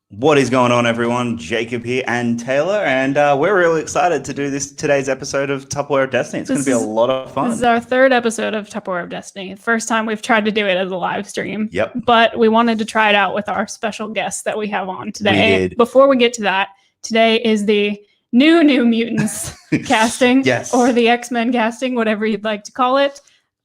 What is going on, everyone? Jacob here and Taylor, and we're really excited to do today's episode of Tupperware of Destiny. It's going to be a lot of fun. This is our third episode of Tupperware of Destiny. The first time we've tried to do it as a live stream. Yep. But we wanted to try it out with our special guests that we have on today. We did. Before we get to that, today is the new Mutants casting. Yes. Or the X-Men casting, whatever you'd like to call it.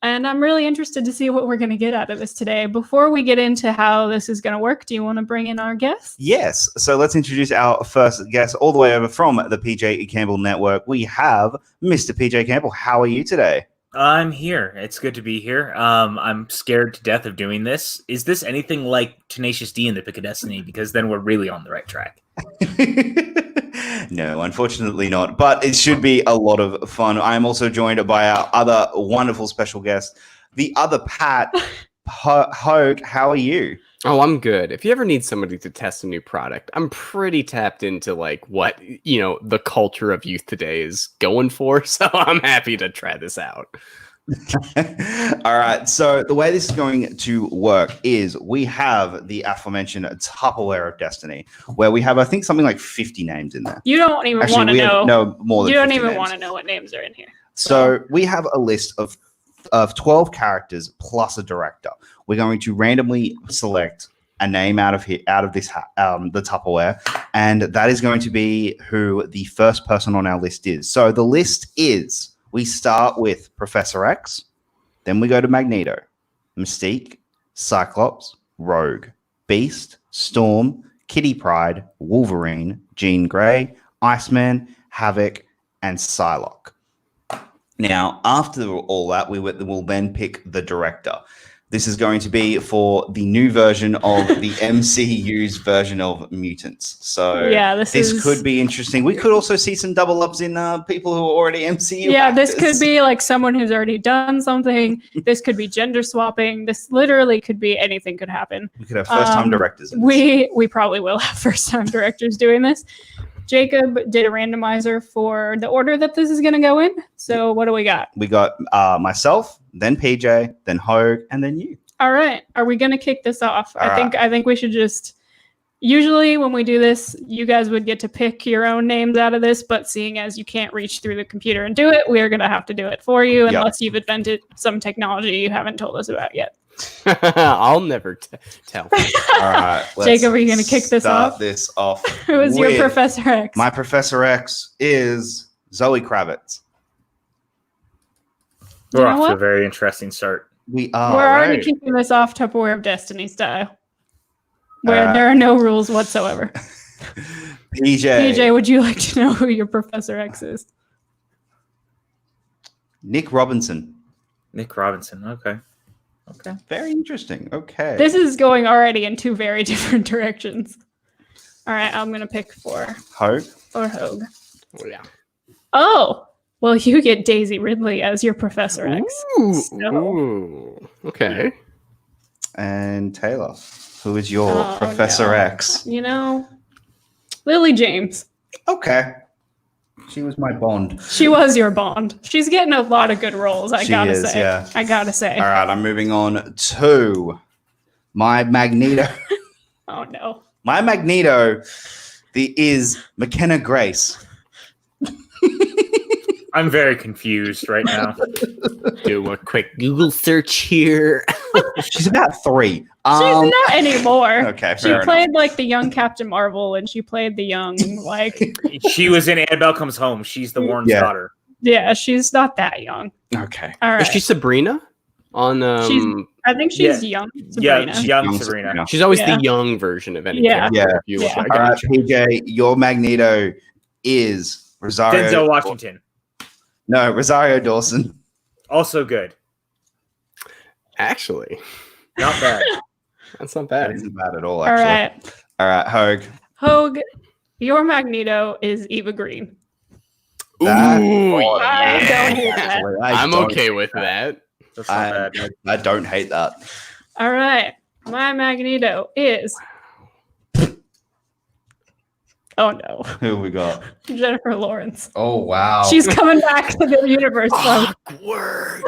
And I'm really interested to see what we're going to get out of this today. Before we get into how this is going to work, do you want to bring in our guest? Yes. So let's introduce our first guest all the way over from the PJ Campbell Network. We have Mr. PJ Campbell. How are you today? I'm here. It's good to be here. I'm scared to death of doing this. Is this anything like Tenacious D in the Pick of Destiny? Because then we're really on the right track. No, unfortunately not. But it should be a lot of fun. I am also joined by our other wonderful special guest, the other Pat. Hogue, how are you? Oh, I'm good. If you ever need somebody to test a new product, I'm pretty tapped into like what, the culture of youth today is going for. So I'm happy to try this out. All right. So the way this is going to work is we have the aforementioned Tupperware of Destiny, where we have, I think, something like 50 names in there. You don't even want to know. No, more than you don't 50 even names. want to know what names are in here. So we have a list of 12 characters plus a director. We're going to randomly select a name out of the Tupperware, and that is going to be who the first person on our list is. So the list is, we start with Professor X, then we go to Magneto, Mystique, Cyclops, Rogue, Beast, Storm, Kitty Pryde, Wolverine, Jean Grey, Iceman, Havoc, and Psylocke. Now, after all that, we will then pick the director. This is going to be for the new version of the MCU's version of Mutants. So yeah, this could be interesting. We could also see some double ups in people who are already MCU. Yeah, actors. This could be like someone who's already done something. This could be gender swapping. This literally could be anything could happen. We could have first-time directors. We probably will have first-time directors doing this. Jacob did a randomizer for the order that this is going to go in. So what do we got? We got myself, then PJ, then Hogue, and then you. All right. Are we going to kick this off? All I think we should just... Usually when we do this, you guys would get to pick your own names out of this, but seeing as you can't reach through the computer and do it, we are going to have to do it for you unless you've invented some technology you haven't told us about yet. I'll never tell. All right, Jacob, are you going to kick this off? Start this off. Who is your Professor X? My Professor X is Zoe Kravitz. We're off to a very interesting start. We are. We're already kicking this off Tupperware of Destiny style, where there are no rules whatsoever. PJ, would you like to know who your Professor X is? Nick Robinson. Nick Robinson. Okay. Very interesting. Okay. This is going already in two very different directions. All right, I'm going to pick for Hogue. For Hogue. Oh, yeah. Oh, well, you get Daisy Ridley as your Professor X. Ooh. Okay. And Taylor, who is your Professor X? Lily James. Okay. She was my Bond. She was your Bond. She's getting a lot of good roles, I gotta say. Yeah. I gotta say. All right, I'm moving on to my Magneto. Oh, no. My Magneto is McKenna Grace. I'm very confused right now. Do a quick Google search here. She's about 3. She's not anymore. Okay, she played like the young Captain Marvel, and she played the young She was in Annabelle Comes Home. She's the Warren's daughter. Yeah, she's not that young. Okay. All right. Is she Sabrina? I think she's young Sabrina. Yeah, young Sabrina. She's always the young version of any character. Yeah. All right, PJ, your Magneto is Rosario. Denzel Washington. No, Rosario Dawson. Also good. Actually. Not bad. That's not bad. That isn't bad at all, actually. All right, Hogue. Hogue, your Magneto is Eva Green. Ooh, I don't hate that. I'm okay with that. I don't hate that. All right. My Magneto is... Oh, no. Who we got? Jennifer Lawrence. Oh, wow. She's coming back to the universe. Word.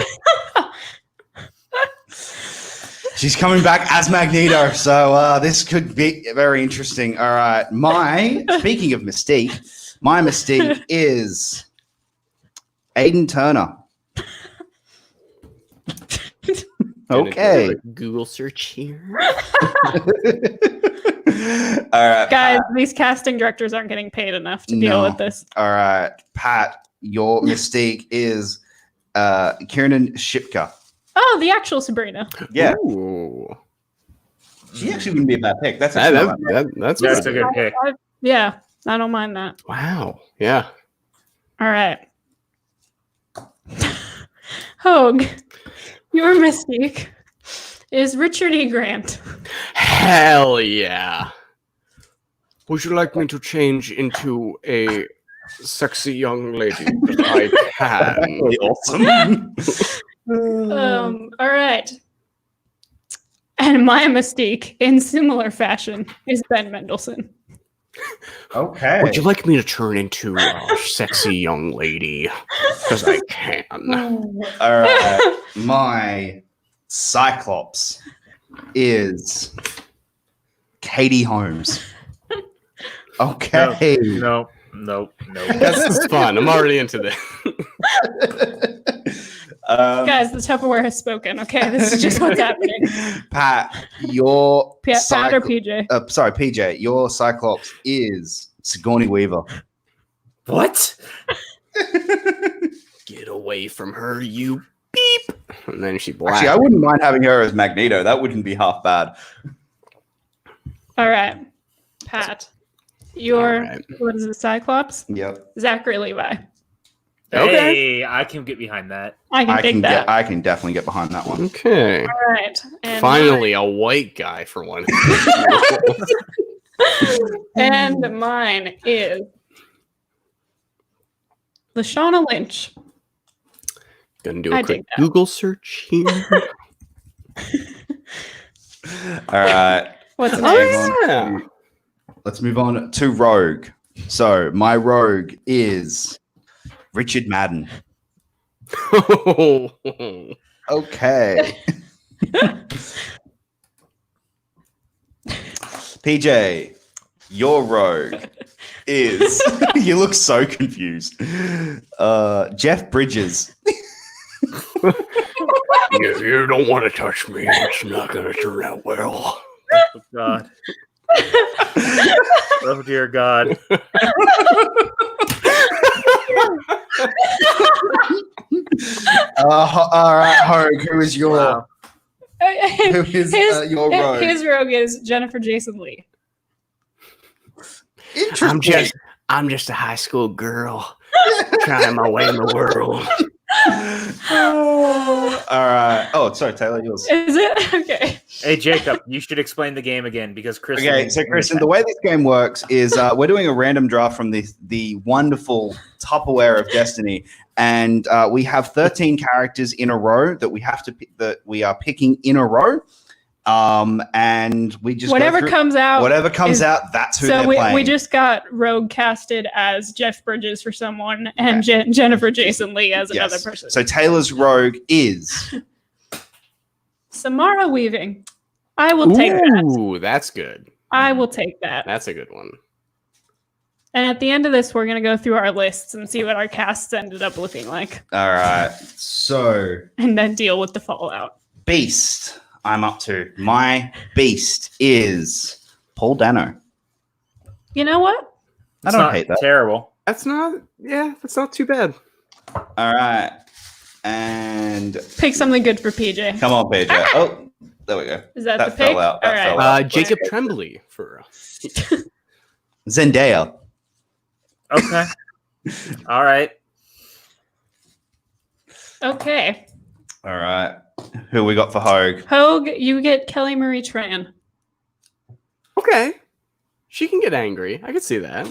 She's coming back as Magneto, so this could be very interesting. All right, speaking of Mystique, my Mystique is Aiden Turner. Okay. Google search here. All right, Guys, Pat. these casting directors aren't getting paid enough to deal with this. All right, Pat, your Mystique is Kiernan Shipka. Oh, the actual Sabrina. Yeah, Ooh. she actually wouldn't be a bad pick. That's That's That's a good pick. Yeah, I don't mind that. Wow. Yeah. All right. Hogue, your Mystique is Richard E. Grant. Hell yeah. Would you like me to change into a sexy young lady? 'Cause I can. really awesome. All right. And my Mystique, in similar fashion, is Ben Mendelsohn. Okay. Would you like me to turn into a sexy young lady? Because I can. All right, my Cyclops is Katie Holmes. Okay. No. This is fun. I'm already into this. Guys, the Tupperware has spoken. Okay, this is just what's happening. Pat, your Pat or PJ? Sorry, PJ. Your Cyclops is Sigourney Weaver. What? Get away from her, you beep. And then she black. Actually, I wouldn't mind having her as Magneto. That wouldn't be half bad. All right, Pat. Your All right. what is it, Cyclops? Yep. Zachary Levi. Hey, I can get behind that. I can take that. I can definitely get behind that one. Okay. All right. And Finally, a white guy for one. and mine is Lashana Lynch. Gonna do I a quick dig that. Google search here. All right. What's Let's next? move on Yeah. to- Let's move on to Rogue. So my Rogue is Richard Madden. Okay. PJ, your Rogue is. You look so confused. Jeff Bridges. If you don't want to touch me, it's not gonna turn out well. Oh, God. Oh, dear God. All right, Hogue. Who is your? Wow. Who is your Rogue? His rogue is Jennifer Jason Leigh. Interesting. I'm just a high school girl trying my way in the world. All right. Oh, sorry, Taylor. Yours. Is it? Okay. Hey, Jacob, you should explain the game again because Chris. Okay, so Kristen, the way this game works is we're doing a random draft from the wonderful Tupperware of Destiny, and we have 13 characters in a row that we have to that we are picking in a row, and we just Whatever go through, comes out. whatever comes is- out, that's who So they're we playing. just got Rogue casted as Jeff Bridges for someone and Jennifer Jason Leigh as another Yes. person. So Taylor's Rogue is Samara Weaving. I will take that. Ooh, that's good. I will take that. That's a good one. And at the end of this, we're going to go through our lists and see what our casts ended up looking like all right. So and then deal with the fallout. Beast, I'm up to. My Beast is Paul Dano. You know what? I don't hate that. Terrible. That's not too bad. All right. And Pick something good for PJ. come on, PJ. Oh, there we go. Is that That the pick? fell out. That All right. fell out. Jacob Tremblay for Zendaya. Okay. All right. Okay. All right. Who we got for Hogue? Hogue, you get Kelly Marie Tran. Okay. She can get angry. I could see that.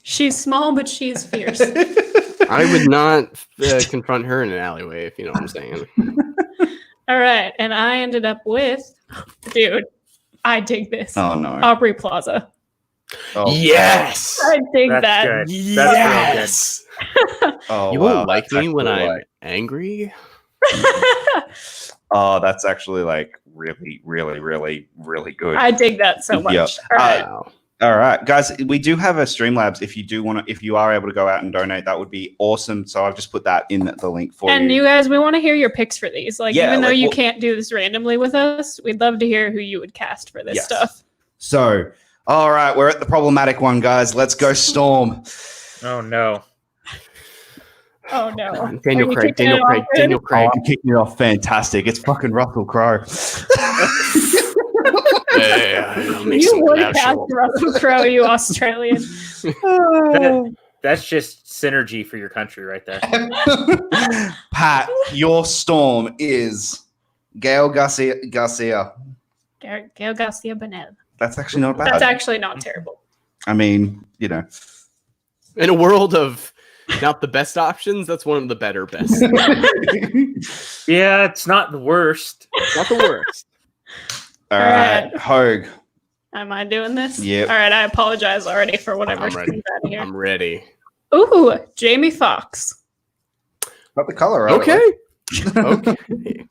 She's small, but she's fierce. I would not confront her in an alleyway, if you know what I'm saying. All right. And I ended up with, dude, I dig this. Oh no. Aubrey Plaza. Oh, Yes. I dig That's that. good. Yes. Oh, You wow, won't like that's me when actually I'm right. angry. Oh, that's actually like really, really, really, really good. I dig that so much. Yeah. All right. Wow. All right, guys, we do have a Streamlabs. If you do want to, if you are able to go out and donate, that would be awesome. So I've just put that in the link for And you. you guys, we want to hear your picks for these. Like, Yeah, even though like, you well- can't do this randomly with us, we'd love to hear who you would cast for this Yes. stuff. So, all right, we're at the problematic one, guys. Let's go, Storm. Oh no. Oh no. Daniel Are you Craig, kicking Daniel it off Craig, good? Daniel Craig. Oh, I'm kicking it off fantastic. It's fucking Russell Crowe. You would cast Russell Crowe, you Australian. That's just synergy for your country right there. Pat, your Storm is Gail Garcia. Gail Garcia Bernal. That's actually not bad. That's actually not terrible. I mean, you know. In a world of not the best options, that's one of the better best. Yeah, it's not the worst. Not the worst. All right, Hogue. Am I doing this? Yep. All right, I apologize already for whatever I'm ready. comes out of here. I'm ready. Ooh, Jamie Foxx. Got the color right. Okay. Okay.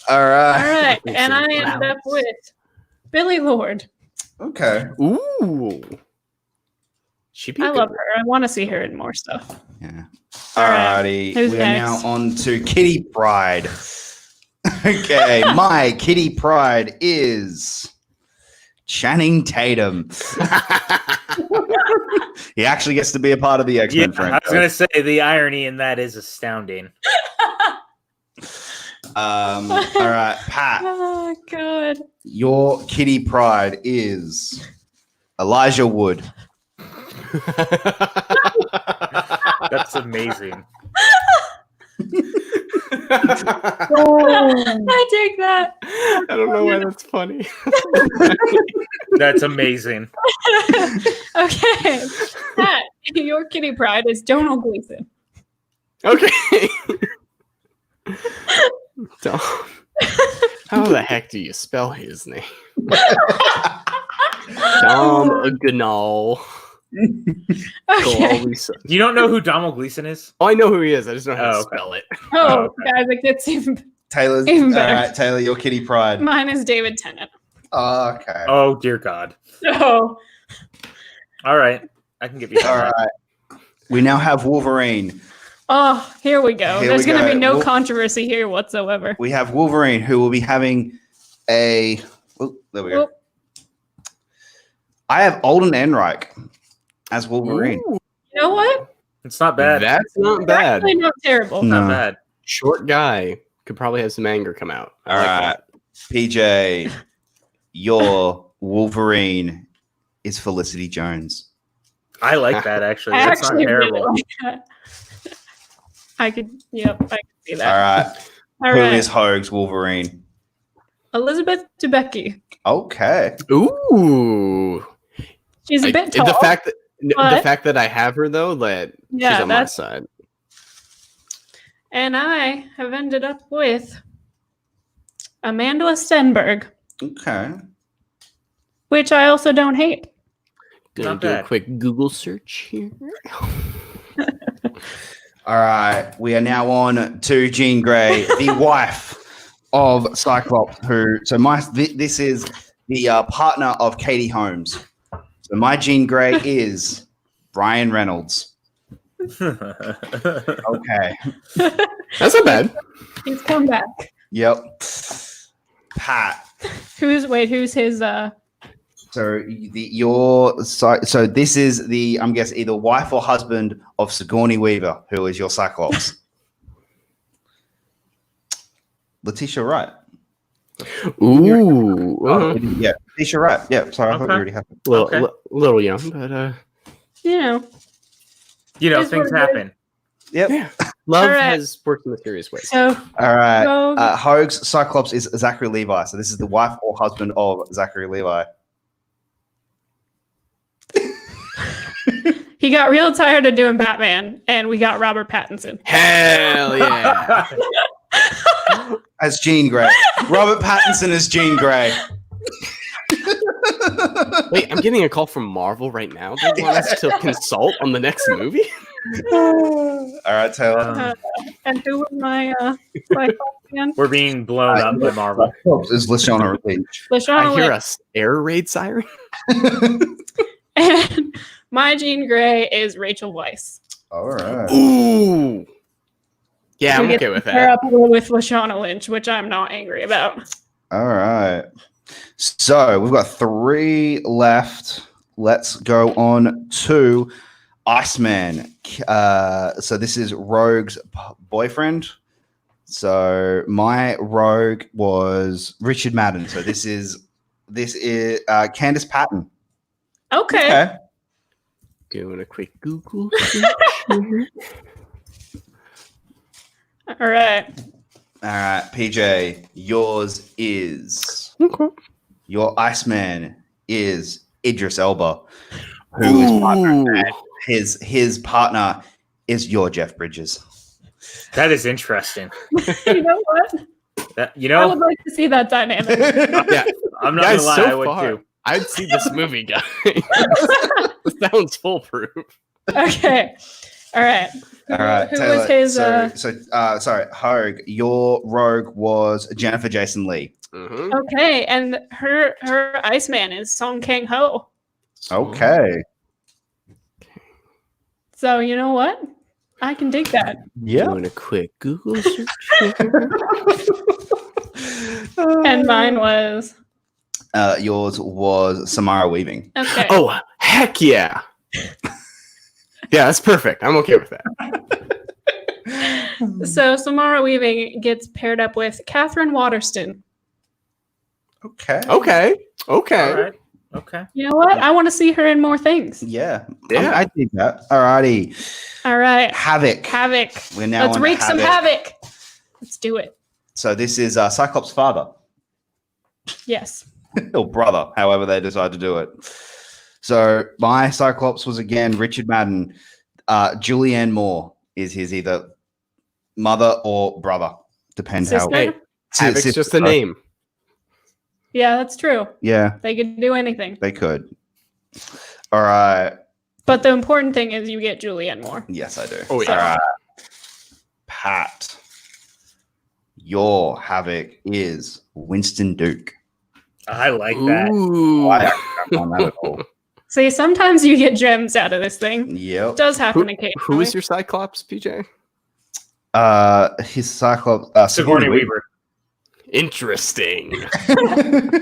All All right. right, and I ended up with Billy Lord. Okay. Ooh. She'd be a I good love one. her. I want to see her in more stuff. Yeah. All right. Alrighty. Who's We are next? now on to Kitty Pryde. Okay, my Kitty Pryde is Channing Tatum. He actually gets to be a part of the Yeah, X-Men I franchise. was gonna say the irony in that is astounding. All right, Pat. Oh god. Your Kitty Pryde is Elijah Wood. That's amazing. I take that. I don't know why that's funny. That's amazing. Okay. Pat, your Kitty Pryde is Donald Gleason. Okay. Dom. How the heck do you spell his name? Dom Gunal. Okay. You don't know who Donald Gleason is? Oh, I know who he is. I just don't know how to Oh, okay. spell it. Oh, okay. guys, it gets even. Taylor's. Even All better. right, Taylor, your Kitty Pryde. Mine is David Tennant. Oh, okay. Oh dear God. So, All right, I can give you All that. right. We now have Wolverine. oh, here we go. Here There's we going to go. be no Wol- controversy here whatsoever. We have Wolverine, who will be having a. Oh, there we go. Well, I have Alden Ehrenreich as Wolverine. Ooh, you know what? It's not bad. that's not It's bad. actually not terrible. No. Not bad. Short guy could probably have some anger come out. I All like right, PJ, your Wolverine is Felicity Jones. I like that actually. I That's not actually really terrible. like that. I could see All that. right, All who right. is Hogue's Wolverine? Elizabeth Debicki. Okay, that. Ooh. She's a bit tall. The fact that the but- fact that I have her though, that Yeah, she's on my that's- side. And I have ended up with Amanda Stenberg, okay. which I also don't hate. Gonna Not do a bad. quick Google search here. All right, we are now on to Jean Grey, the wife of Cyclops. This is the partner of Katie Holmes. So my Jean Grey is Brian Reynolds. Okay. That's not bad. He's come back. Yep. Pat. Who's his So this is the, I'm guessing, either wife or husband of Sigourney Weaver, who is your Cyclops. Letitia Wright. Ooh. Yeah, Letitia Wright. Yeah, sorry, I thought we Okay. already happened. Little young, but you know. You know, Is things what it is. happen. Yep. yeah. Love All right. has worked in mysterious ways. So All right. Rogue. Hogue's Cyclops is Zachary Levi. So this is the wife or husband of Zachary Levi. he got real tired of doing Batman, and we got Robert Pattinson. Hell yeah. As Jean Grey. Robert Pattinson as Jean Grey. Wait, I'm getting a call from Marvel right now. They want us to consult on the next movie? All right, Taylor. And who was my Cyclops again? We're being blown up by Marvel. Is Lashana Lynch. Lashana I hear Lynch. a air raid siren. And my Jean Grey is Rachel Weisz. All right. Ooh. Yeah, We I'm get okay to with pair that. up with Lashana Lynch, which I'm not angry about. All right. So we've got 3 left. Let's go on to Iceman. So this is Rogue's boyfriend. So my Rogue was Richard Madden. So this is Candace Patton. Okay. Doing a quick Google. All right. All right, PJ, yours is Okay. your Iceman is Idris Elba, who is partner, and his partner is your Jeff Bridges. That is interesting. You know what? I would like to see that dynamic. Yeah, I'm not guys, gonna lie, so I would far, too. I'd see this movie, guys. This sounds foolproof. Okay. All right. All right, Who Taylor, was his? sorry, Hogue. Your Rogue was Jennifer Jason Leigh. Mhm. Okay, and her Iceman is Song Kang Ho. Okay. So you know what? I can dig that. Yeah. Doing a quick Google search. And mine was Yours was Samara Weaving. okay. Oh, heck yeah. Yeah, that's perfect. I'm okay with that. So Samara Weaving gets paired up with Catherine Waterston. Okay. Okay. All right. Okay. You know what? I want to see her in more things. Yeah. Yeah. I think that. Alrighty. All right. Havoc. Havoc. We're now Let's on wreak some havoc. Let's do it. So this is Cyclops' father Yes. or brother, however they decide to do it. So my Cyclops was again Richard Madden. Julianne Moore is his either mother or brother. Depends Sister? how. Hey, Havoc's Sister, just a sorry. name. Yeah, that's true. Yeah, They could do anything. they could. All right. But the important thing is you get Julianne Moore. Yes, I do. Oh, yeah. All right. Pat, your Havoc is Winston Duke. I like that. Ooh. I don't on that at all. See, sometimes you get gems out of this thing. Yep. It does happen Who occasionally. is your Cyclops, PJ? His Cyclops. Sigourney Weaver. Interesting.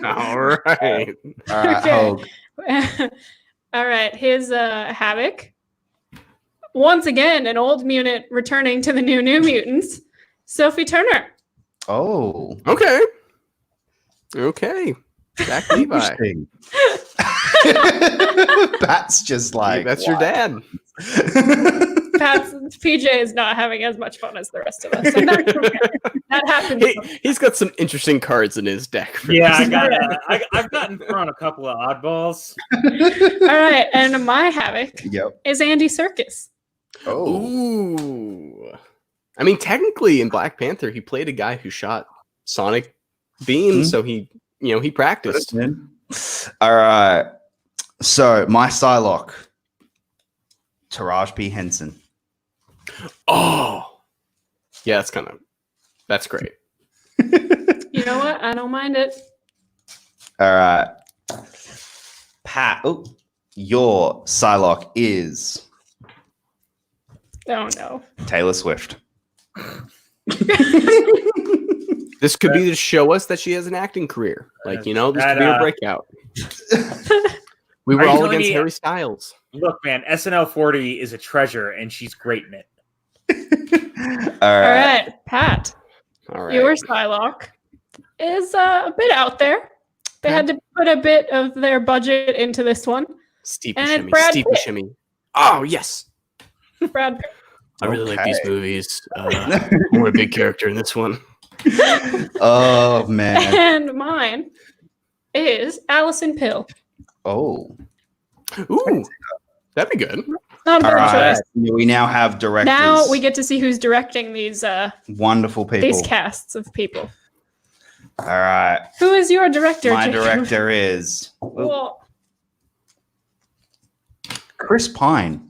All right. All right. Okay. Hogue. All right, his Havoc. Once again, an old mutant returning to the New Mutants. Sophie Turner. Oh. Okay. Okay. Jack Levi. Interesting. That's just like That's your dad. Pat's PJ is not having as much fun as the rest of us. So that's okay. That happens. He's got some interesting cards in his deck. for Yeah, this. I've gotten thrown a couple of oddballs. All right, and my Havoc Yep. is Andy Serkis. Oh. Ooh. I mean, technically in Black Panther, he played a guy who shot sonic beams, so he practiced. All right. So my Psylocke, Taraji P. Henson. Oh. Yeah, that's great. You know what? I don't mind it. All right. Pat. Oh, your Psylocke is Oh no. Taylor Swift. This could be to show us that she has an acting career. Like, this could be her breakout. We were Are you all telling against me- Harry Styles. Look, man, SNL 40 is a treasure, and she's great in it. All All right. right, Pat. All right. Your Psylocke is a bit out there. They had to put a bit of their budget into this one. Steepy And it's shimmy. Brad Steepy Pitt. shimmy. Oh, yes. Brad Pitt. I really like these Okay. movies. More a big character in this one. Oh man. And mine is Allison Pill. Oh. Ooh, that'd be good. Not a All bad right. choice. We now have directors. Now we get to see who's directing these wonderful people. these casts of people. All right. Who is your director? My Jacob? director is Well, Chris Pine.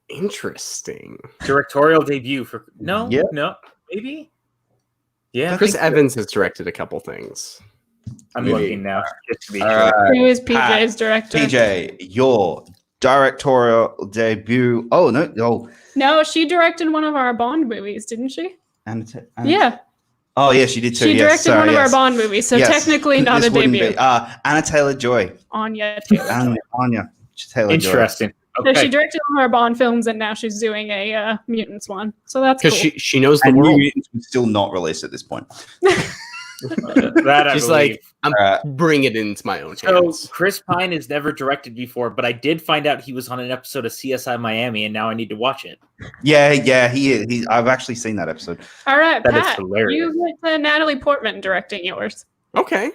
Interesting. Directorial debut for no, maybe. Yeah, Chris Evans has directed a couple things. I'm Maybe. looking now. Just to be All sure. right. Who is Pat, PJ's director? PJ, your directorial debut. Oh no, No, she directed one of our Bond movies, didn't she? Yeah. Oh yeah, she did too. She yes, directed one of our Bond movies, so technically not this a wouldn't debut. Be. Anna Taylor-Joy. Anya Taylor. Anya Taylor-Joy. Interesting. So Okay. she directed one of our Bond films, and now she's doing a Mutants one. So that's cool. Because she knows the And world. Mutants was still not released at this point. That I She's believe. like, I'm bringing it into my own So hands. Chris Pine has never directed before, but I did find out he was on an episode of CSI Miami, and now I need to watch it. Yeah, he is. I've actually seen that episode. All right, That is Pat, hilarious. you get Natalie Portman directing yours. Okay.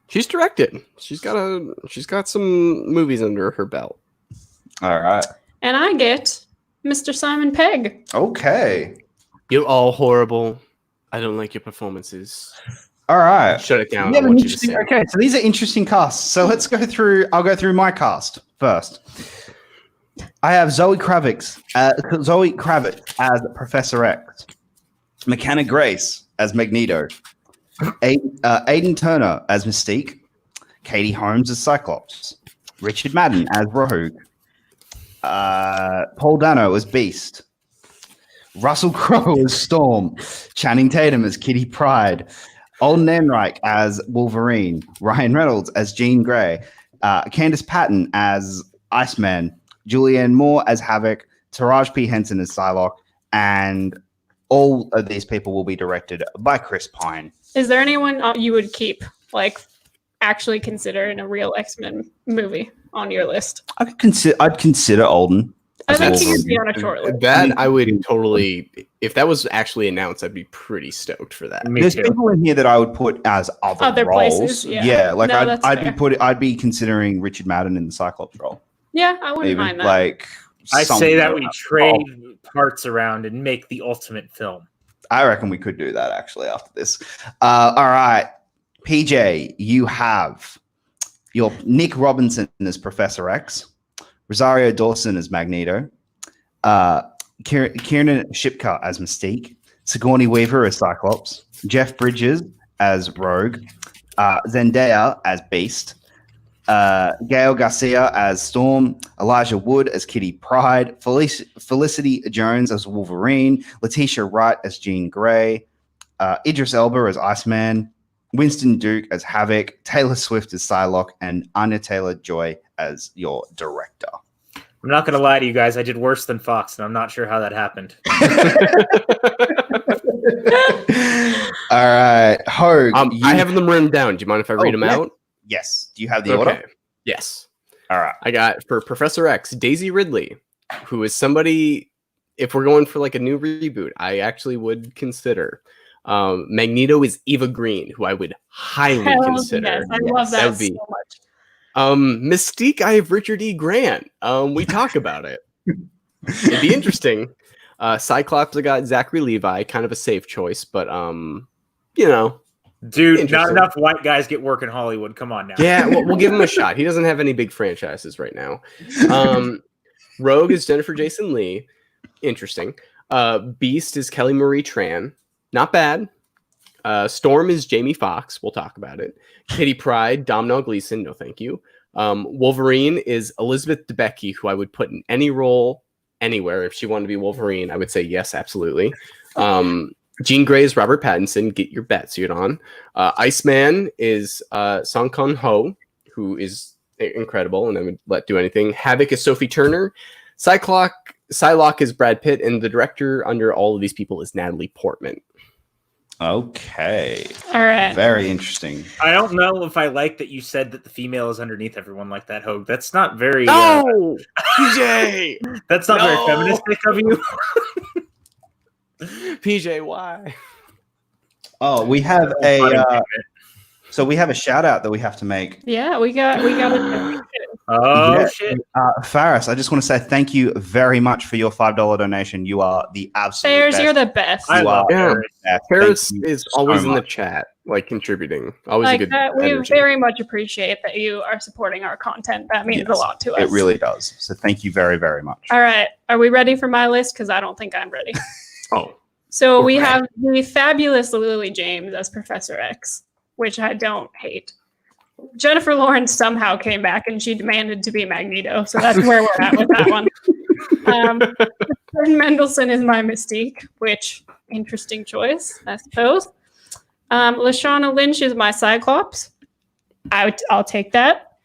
She's directed. She's got some movies under her belt. All right. And I get Mr. Simon Pegg. Okay. You're all horrible. I don't like your performances. All right. Shut it down. Yeah, I want you to say. okay, so these are interesting casts. So let's go through. I'll go through my cast first. I have Zoe Kravitz as Professor X, McKenna Grace as Magneto, Aidan Turner as Mystique, Katie Holmes as Cyclops, Richard Madden as Rogue, Paul Dano as Beast, Russell Crowe as Storm, Channing Tatum as Kitty Pryde, Alden Ehrenreich as Wolverine, Ryan Reynolds as Jean Grey, Candice Patton as Iceman, Julianne Moore as Havoc, Taraji P. Henson as Psylocke, and all of these people will be directed by Chris Pine. Is there anyone you would keep, like, actually consider in a real X-Men movie on your list? I'd consider Alden. I think he Wolverine. could be on a short list. That I would totally, if that was actually announced, I'd be pretty stoked for that. Me There's too. people in here that I would put as other roles. places, yeah. like No, that's fair. I'd be considering Richard Madden in the Cyclops role. Yeah, I wouldn't Even mind that. like I say that we somewhere. trade parts around and make the ultimate film. I reckon we could do that actually after this. All right, PJ, you have your Nick Robinson as Professor X, Rosario Dawson as Magneto, Kiernan Shipka as Mystique, Sigourney Weaver as Cyclops, Jeff Bridges as Rogue, Zendaya as Beast, Gail Garcia as Storm, Elijah Wood as Kitty Pryde, Felicity Jones as Wolverine, Letitia Wright as Jean Grey, Idris Elba as Iceman, Winston Duke as Havoc, Taylor Swift as Psylocke, and Anya Taylor-Joy as your director. I'm not going to lie to you guys. I did worse than Fox, and I'm not sure how that happened. All right, Hogue. I have them written down. Do you mind if I read them yeah. out? Yes. Do you have the order? Yes. All right. I got for Professor X, Daisy Ridley, who is somebody, if we're going for like a new reboot, I actually would consider. Magneto is Eva Green, who I would highly consider. Yes, I love that would be. so much. Mystique, I have Richard E. Grant. We talk about it. It'd be interesting. Cyclops, I got Zachary Levi, kind of a safe choice, but you know. Dude, not enough white guys get work in Hollywood. Come on now. Yeah, we'll give him a shot. He doesn't have any big franchises right now. Rogue is Jennifer Jason Leigh. Interesting. Beast is Kelly Marie Tran. Not bad. Storm is Jamie Foxx. We'll talk about it. Kitty Pryde, Domhnall Gleeson. No, thank you. Wolverine is Elizabeth Debicki, who I would put in any role anywhere. If she wanted to be Wolverine, I would say yes, absolutely. Jean Grey is Robert Pattinson. Get your bat suit on. Iceman is Song Kang-ho, who is incredible, and I would let do anything. Havoc is Sophie Turner. Psylocke is Brad Pitt, and the director under all of these people is Natalie Portman. Okay. All right. Very interesting. I don't know if I like that you said that the female is underneath everyone like that, Hogue. That's not very... No! PJ! That's not very feministic of you. PJ, why? Oh, we have a so we have a shout out that we have to make. Yeah, we got it. Oh shit! Faris, I just want to say thank you very much for your $5 donation. You are the absolute Bears, best. you're the best. I love Yeah. Paris. Paris Thank you is so always in the much. chat, like contributing. Always Like a good that, we energy. very much appreciate that you are supporting our content. That means a Yes, lot to us. It really does. So thank you very, very much. All right, are we ready for my list? Because I don't think I'm ready. Oh, So we Okay. have the fabulous Lily James as Professor X, which I don't hate. Jennifer Lawrence somehow came back and she demanded to be Magneto, so that's where we're at with that one. Ben Mendelsohn is my Mystique, which interesting choice, I suppose. Lashana Lynch is my Cyclops. I'll take that.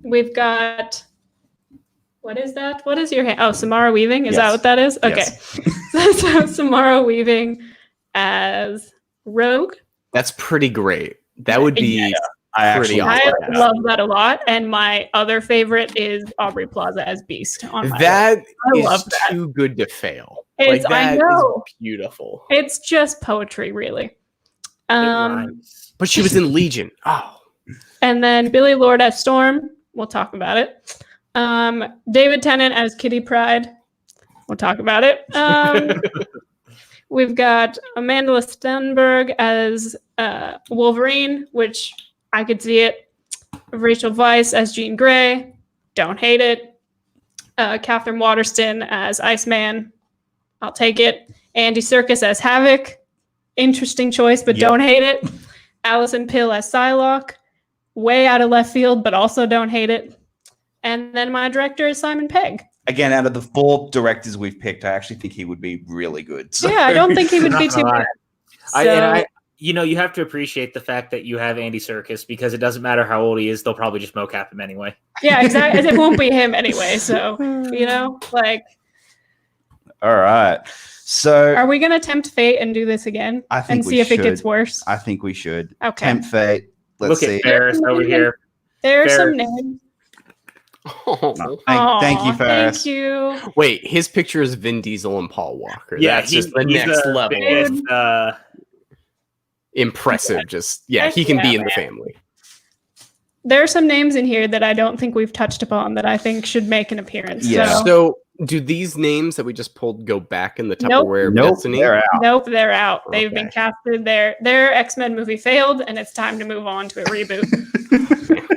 We've got. What is that? What is your hand? Oh, Samara Weaving. Is that Yes. what that is? Okay. Yes. So Samara Weaving as Rogue. that's pretty great. That would be Yeah. I pretty actually awesome. I love that a lot. And my other favorite is Aubrey Plaza as Beast. On my That I is love that. too good to fail. It's- Like I that know. is beautiful. It's just poetry, really. It rhymes. But she was in Legion. Oh, And then Billy Lord as Storm. We'll talk about it. David Tennant as Kitty Pryde. We'll talk about it. We've got Amanda Stenberg as Wolverine, which I could see it. Rachel Weisz as Jean Grey. Don't hate it. Catherine Waterston as Iceman. I'll take it. Andy Serkis as Havoc. Interesting choice, but Yep. don't hate it. Allison Pill as Psylocke. Way out of left field, but also don't hate it. And then my director is Simon Pegg. Again, out of the 4 directors we've picked, I actually think he would be really good. So. Yeah, I don't think he would be too bad. So, You know, you have to appreciate the fact that you have Andy Serkis because it doesn't matter how old he is; they'll probably just mocap him anyway. yeah, exactly. It won't be him anyway. So, like, All right. So are we going to tempt fate and do this again I think and we see if it should. gets worse? I think we should Okay. tempt fate. Let's Look see. at Ferris over here. There are Fair. some names. No, thank you, Aw, Ferris. Thank you. wait, his picture is Vin Diesel and Paul Walker. Yeah, That's just the next level. biggest, Impressive. Just Heck he can yeah, be in the man. family. There are some names in here that I don't think we've touched upon that I think should make an appearance. Yeah. So, So, do these names that we just pulled go back in the Nope. Tupperware Nope, Destiny? they're out. nope, they're out. They've been Okay. casted. Their X-Men movie failed, and it's time to move on to a reboot.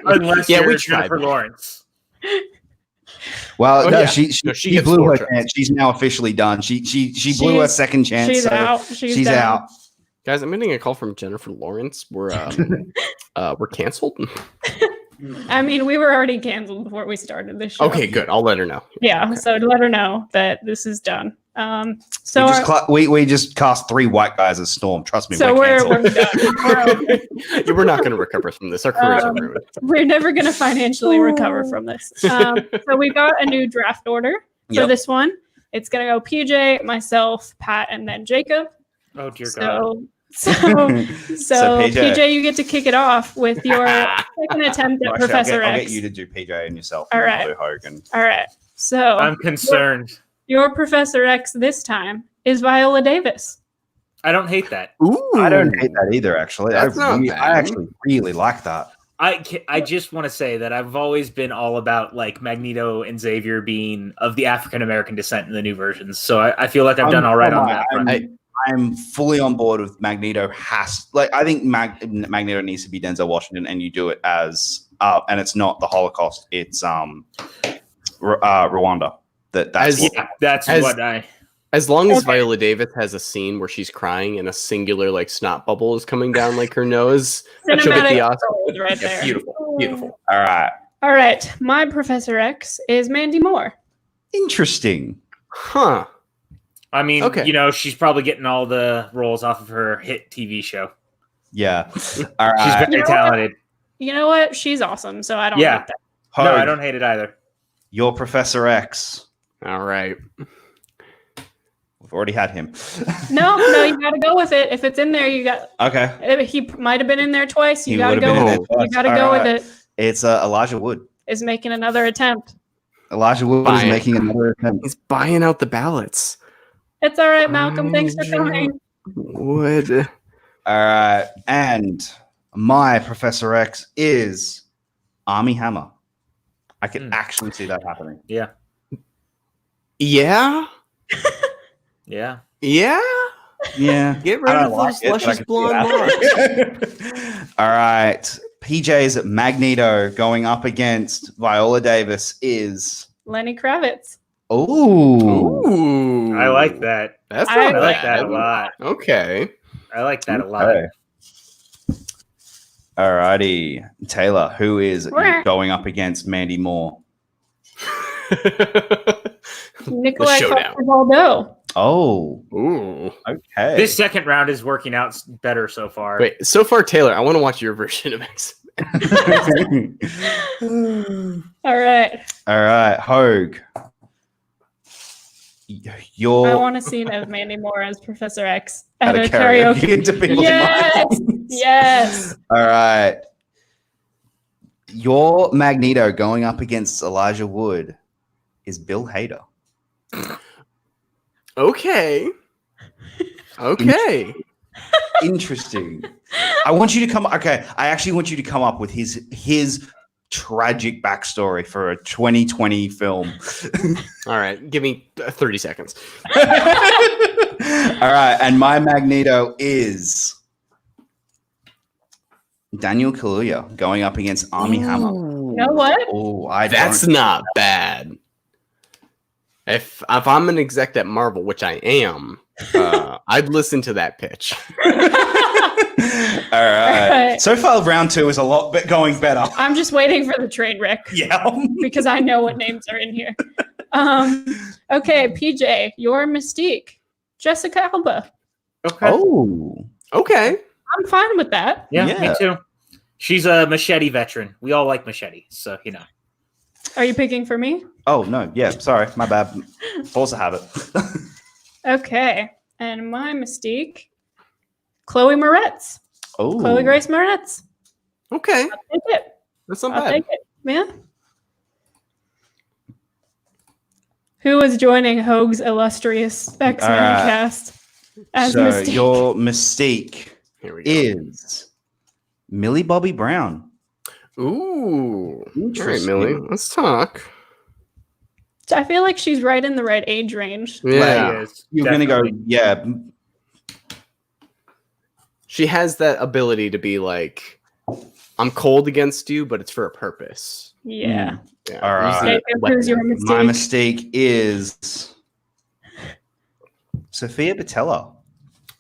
unless Yeah, we you're tried Jennifer that. Lawrence. Well, Oh, no, yeah. she No, she she gets blew her four chance. She's now officially done. She blew her She's- second chance. She's so out. She's done. out. Guys, I'm getting a call from Jennifer Lawrence. We're canceled. I mean, we were already canceled before we started this show. Okay, good. I'll let her know. Yeah, so to let her know that this is done. So we just cast 3 white guys as Storm. Trust me. so we're we're canceled. done. Yeah, we're not going to recover from this. Our careers are Um, ruined. We're never going to financially recover from this. So we got a new draft order for Yep. this one. It's going to go PJ, myself, Pat, and then Jacob. Oh dear God. So So, PJ, you get to kick it off with your second attempt at Actually, Professor I'll X. get you to do PJ and yourself. All and right. Blue Hogan. All right. So I'm concerned. your Professor X this time is Viola Davis. I don't hate that. Ooh, I don't hate that either. Actually, That's not bad. I actually really like that. I just want to say that I've always been all about like Magneto and Xavier being of the African American descent in the new versions. So I feel like I've done all right on that front. I'm fully on board with Magneto. I think Magneto needs to be Denzel Washington, and you do it as and it's not the Holocaust. It's Rwanda. That's What I. As long as Okay. Viola Davis has a scene where she's crying and a singular like snot bubble is coming down like her nose, she'll get the Cinematic Oscar. gold right Yeah, there. beautiful, beautiful. all right. All right. My Professor X is Mandy Moore. Interesting. Huh. I mean, Okay. you know, she's probably getting all the roles off of her hit TV show. Yeah. All She's right. very You know what? talented. You know what? She's awesome, so I don't Yeah. hate that. No, Hogue, I don't hate it either. Your Professor X. All right. We've already had him. No, you got to go with it. If it's in there, you got. Okay. He might have been in there twice. You He got to would have go. been in With there it. You twice. got to All go right. with it. It's Elijah Wood. Is making another attempt. Elijah Wood is Fine. making another attempt. He's buying out the ballots. It's all right, Malcolm. Thanks for Elijah coming. Wood. All right. And my Professor X is Armie Hammer I can actually see that happening. Yeah. Yeah. Yeah. Yeah. Yeah. Get rid of those luscious blonde locks. All right. PJ's Magneto going up against Viola Davis is. Lenny Kravitz. Oh. Ooh. I like that. That's I not I like bad. that a lot. Okay. I like that a lot. All righty. Taylor, who is Wah. going up against Mandy Moore? Nikolai showdown. Coster-Waldau. Oh. Ooh. Okay. This second round is working out better so far. Wait, so far, Taylor, I want to watch your version of X. All right. All right. Hogue. I Your want a scene of Mandy Moore as Professor X at at a a karaoke. to people's Yes. minds. Yes. All right. Your Magneto going up against Elijah Wood is Bill Hader. Okay. Okay. Interesting. I want you to come. Okay, I actually want you to come up with his tragic backstory for a 2020 film. All right. Give me 30 seconds. All right, and my Magneto is Daniel Kaluuya going up against Armie Hammer. You know what? Oh, That's not bad. If I'm an exec at Marvel, which I am, I'd listen to that pitch. All right. So far, round 2 is a lot bit going better. I'm just waiting for the train wreck Yeah. because I know what names are in here. Okay, PJ, your Mystique, Jessica Alba. Okay. Oh. Okay. I'm fine with that. Yeah, Yeah. me too. She's a Machete veteran. We all like Machete, so you know. Are you picking for me? Oh no. Yeah. Sorry. My bad. Force of habit. Okay, and my Mystique, Chloe Moretz. Oh. Chloe Grace Moretz. Okay. I'll take it. That's not I'll bad. take it. Yeah. Who is joining Hogue's illustrious X-Men cast as So Mystique? your Mystique Here we go. is Millie Bobby Brown. Ooh. All right, Interesting. Millie. Let's talk. I feel like she's right in the right age range. Yeah. She is, You're gonna go. definitely. Yeah. She has that ability to be like, I'm cold against you, but it's for a purpose. Yeah. Yeah. All right. Use Okay, that who's your weapon. My Mystique? Mystique is Sophia Boutella.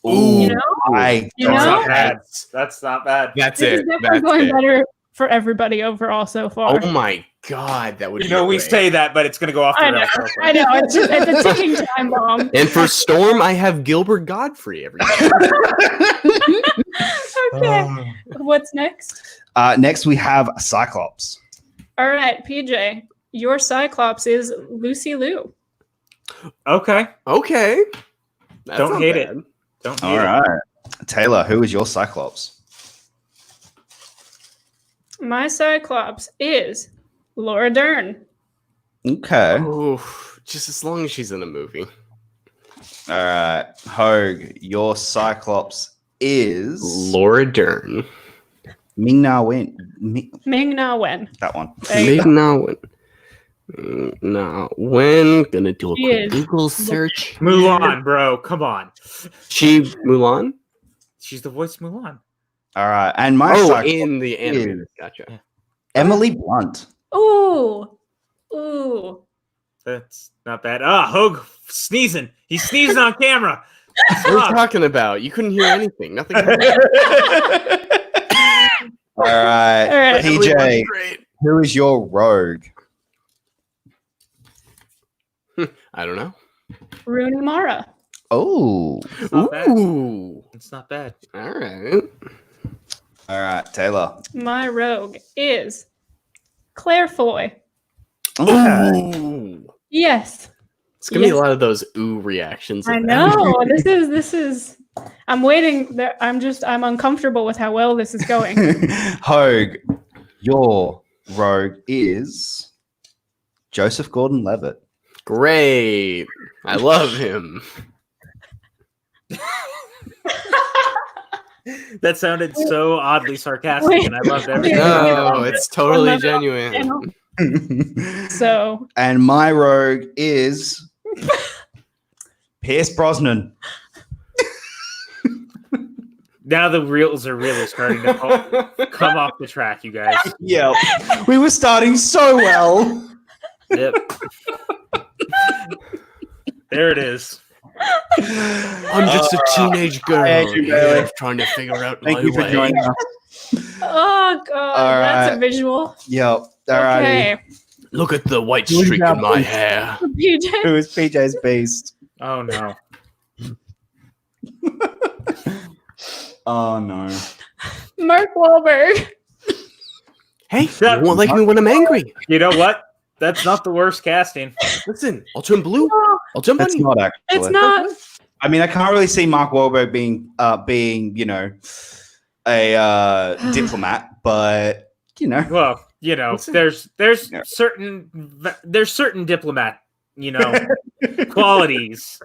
Ooh. You know? I You don't That's know? not bad. That's not bad. That's This is it. definitely That's going it. better for everybody overall so far. Oh my god, that would You be know, we great. say that, but it's going to go off the I know. rails real quick. I know. It's a ticking time bomb. And for Storm, I have Gilbert Godfrey every day. Okay. What's next? Next, we have Cyclops. All right, PJ. Your Cyclops is Lucy Liu. Okay. Okay. That's Don't not hate bad. it. Don't hate All it. right. Taylor, who is your Cyclops? My Cyclops is Laura Dern. Okay. Oh, just as long as she's in a movie. All right. Hogue, your Cyclops is Laura Dern. Ming-Na Wen. Ming-Na Wen. That one. There you Big go. now when. Now when gonna do a She quick is. Google search. Mulan, bro. Come on. She Mulan? She's the voice of Mulan. All right. And my Oh, Cyclops in the animated. is Gotcha. Emily Blunt. Ooh. Ooh. That's not bad. Ah, Hogue sneezing. He's sneezing on camera. What are you talking about? You couldn't hear anything. Nothing. All right. All right. PJ, Great. who is your Rogue? I don't know. Rooney Mara. Oh. It's not bad. Ooh. It's not bad. All right. All right. Taylor. My rogue is Claire Foy. Okay. Ooh. Yes. It's gonna be Yes. a lot of those ooh reactions. I at that. know. This is I'm waiting. I'm uncomfortable with how well this is going. Hogue, your Rogue is Joseph Gordon-Levitt. Great. I love him. That sounded so oddly sarcastic, Wait. and I loved everything. Yeah. No, it's totally One level. genuine. So. And my rogue is Pierce Brosnan. Now the reels are really starting to come off the track, you guys. Yeah, we were starting so well. Yep. There it is. I'm just a teenage girl trying to figure out Thank you for joining us. Oh god, that's a visual. Yep. All Okay. right. Look at the white streak in my hair. PJ. Who is PJ's beast? Oh no. Oh no. Mark Wahlberg. Hey, you won't like me when I'm angry. You know what? That's not the worst casting. Listen, I'll turn blue. No, I'll jump on That's you. not actually. it's not. I mean, I can't really see Mark Wahlberg being, you know, a diplomat, but you know. Well, you know, Listen. there's certain diplomat, you know, qualities.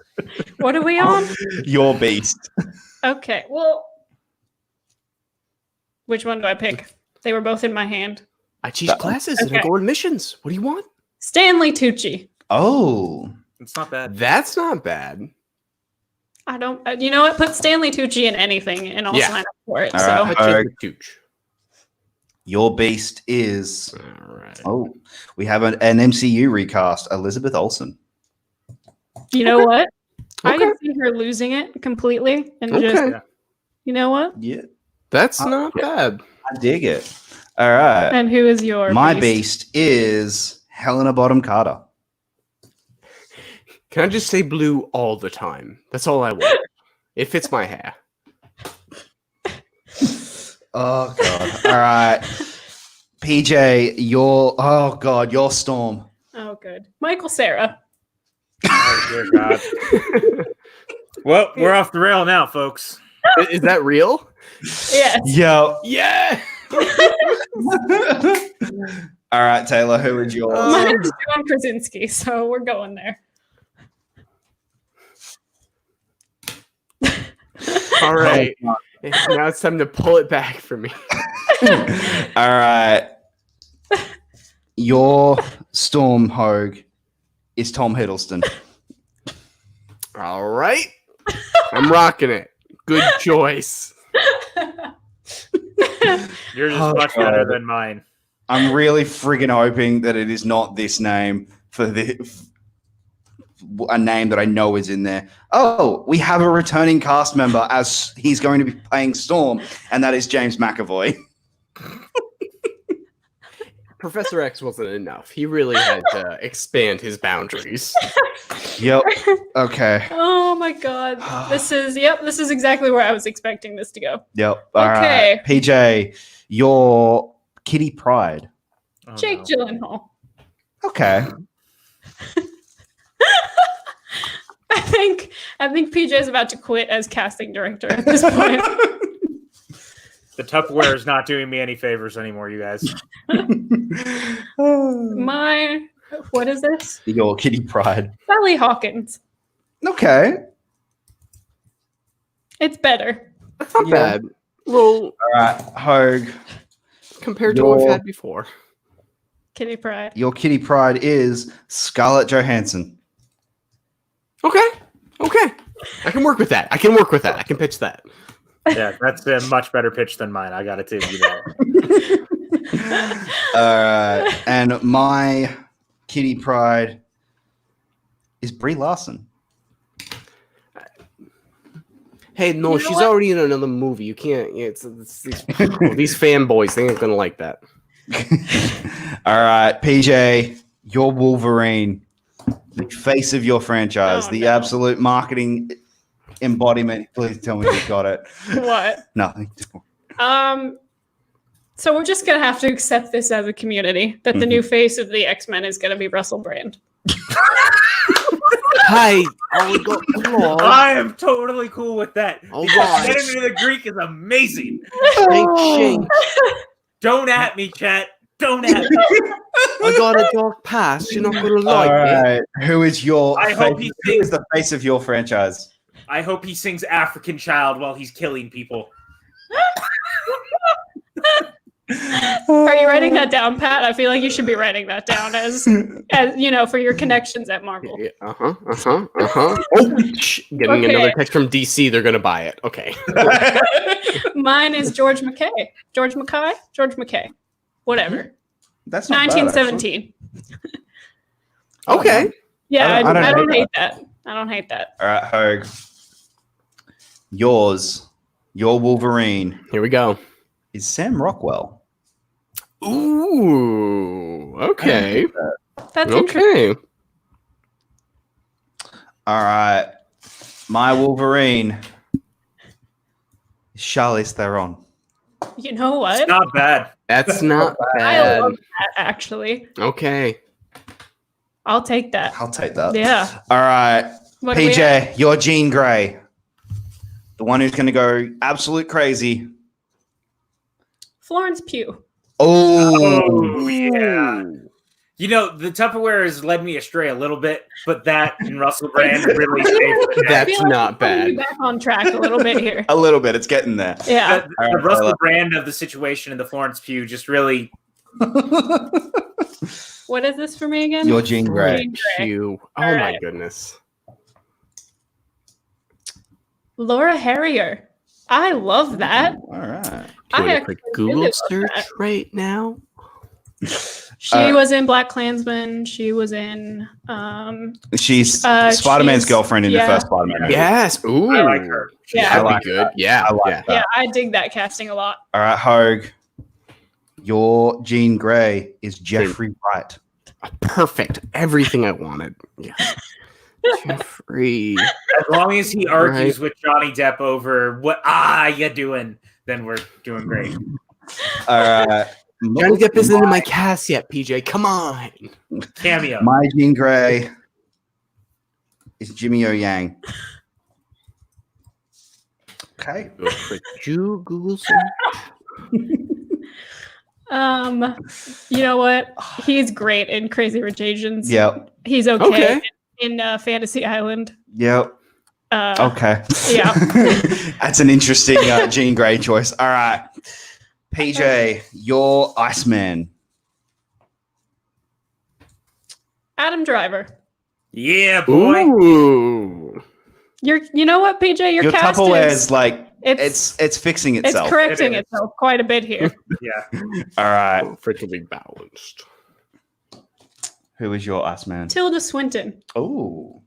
What are we on? Your beast. Okay, well, which one do I pick? They were both in my hand. I teach classes and I Okay. go on missions. What do you want? Stanley Tucci. Oh. It's not bad. That's not bad. I don't. You know what? Put Stanley Tucci in anything, and I'll Yeah. sign up for it. All So right. I take the tooch. Your beast is. All right. Oh, we have an MCU recast, Elizabeth Olsen. you know what? I Okay. can see her losing it completely, and Okay. just you know what? Yeah, That's not bad. I dig it. All right. And who is your My beast? beast is Helena Bonham Carter. Can I just say blue all the time? That's all I want. It fits my hair. Oh god. All right. PJ, your Storm. Oh, good. Michael Cera. Oh, dear God. Well, we're off the rail now, folks. Is that real? Yes. Yo. Yeah. All right, Taylor, who is yours? Mine's John Krasinski, so we're going there. All right. Now it's time to pull it back for me. All right. Your Storm Hogue is Tom Hiddleston. All right. I'm rocking it. Good choice. Yours is Oh, much God. better than mine. I'm really friggin' hoping that it is not this name for a name that I know is in there. Oh, we have a returning cast member as he's going to be playing Storm, and that is James McAvoy. Professor X wasn't enough. He really had to expand his boundaries. Yep. Okay. Oh my god. This is exactly where I was expecting this to go. Yep. All Okay. right. PJ, your Kitty Pryde. Oh, Jake no. Gyllenhaal. Okay. I think PJ is about to quit as casting director at this point. The Tupperware is not doing me any favors anymore, you guys. What is this? Your Kitty Pryde. Sally Hawkins. Okay. It's better. That's not Yeah. bad. Well, All right. Hogue, compared to what we've Your- had before. Kitty Pryde. your Kitty Pryde is Scarlett Johansson. Okay. Okay. I can work with that. I can pitch that. Yeah, that's a much better pitch than mine. I got it too. You know. And my Kitty Pryde is Brie Larson. Hey, no, You know she's what? already in another movie. You can't. It's these fanboys. They ain't gonna like that. All right, PJ, your Wolverine, the face of your franchise, Oh, the no. absolute marketing embodiment. Please tell me you got it. What? Nothing. So we're just gonna have to accept this as a community that the new face of the X-Men is gonna be Russell Brand. Hi. Oh, God. Come on. I am totally cool with that. All Because right. Enemy of the Greek is amazing. Thanks, Shane. Don't at me, chat. Don't at me. I got a dark past. You're not gonna All like it. right, who is your? I hope he who is the face of your franchise? I hope he sings African Child while he's killing people. Are you writing that down, Pat? I feel like you should be writing that down as for your connections at Marvel. Oh, getting another text from DC. They're gonna buy it. Okay. Mine is George McKay. George McKay. Whatever. That's not 1917. Bad, Okay. Yeah, I don't hate that. I don't hate that. All right, Hogue. Your Wolverine Here we go. is Sam Rockwell. Ooh. Okay. That's interesting. Okay. All right. My Wolverine is Charlize Theron. You know what? It's not bad. That's not I bad. love that, actually. Okay. I'll take that. I'll take that. Yeah. All right. What do we have? PJ, you're Jean Grey. The one who's going to go absolute crazy. Florence Pugh. Oh, yeah. You know, the Tupperware has led me astray a little bit, but that and Russell Brand really saved it. That's I feel like not we're putting you bad. back on track a little bit here. a little bit. It's getting there. Yeah. The All right, Russell Brand of the situation and the Florence Pugh just really. What is this for me again? You're Jean Grey. Jean Grey. Q. Oh All my right. goodness. Laura Harrier. I love that. All right. Do you I want a actually quick really Google love search that. right now? She was in Black Klansman. She was in She's Spider-Man's she's- girlfriend in the yeah. first Spider-Man movie. Yes. Ooh. I like her. Yeah. I That'd like be good. Yeah. I like yeah. that. yeah, I dig that casting a lot. All right, Hogue. Your Jean Grey is Jeffrey Wright. Perfect. Everything I wanted. Yeah. Jeffrey. As long as he argues with Johnny Depp over what you doing, then we're doing great. All right. Johnny Depp isn't in my cast yet, PJ. Come on. Cameo. My Jean Grey is Jimmy O Yang. Okay. Do a quick Google search. You know what? He's great in Crazy Rich Asians. Yep. He's okay, Okay. in Fantasy Island. Yep. Okay. Yeah. That's an interesting Jean Grey choice. All right. PJ, your Iceman. Adam Driver. Yeah, boy. Ooh. You know what, PJ? Your cast Tupperware is is like it's fixing it's itself. correcting It is. itself quite a bit here. Yeah. All right. Perfectly balanced. Who is your Iceman? Tilda Swinton. Oh.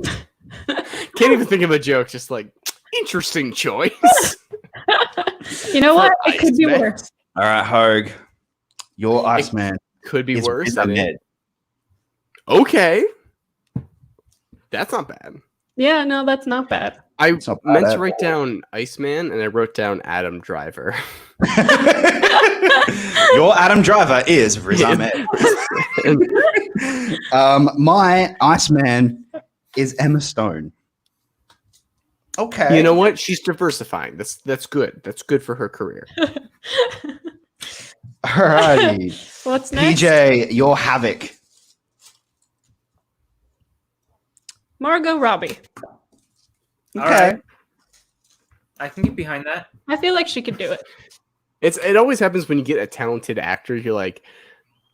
Can't even think of a joke. Just like interesting choice. You know what? For It could be Iceman. worse. All right, Hogue. Your Iceman Could be is worse. Riz I mean, Ahmed. okay. That's not bad. Yeah, no, that's not bad. I It's not bad meant at to write down Iceman, and I wrote down Adam Driver. Your Adam Driver is Riz Ahmed. My Iceman is Emma Stone. Okay. You know what? She's diversifying. That's good. That's good for her career. Alrighty. What's next? PJ, your Havoc. Margot Robbie. All right. I can get behind that. I feel like she could do it. It always happens when you get a talented actor. You're like,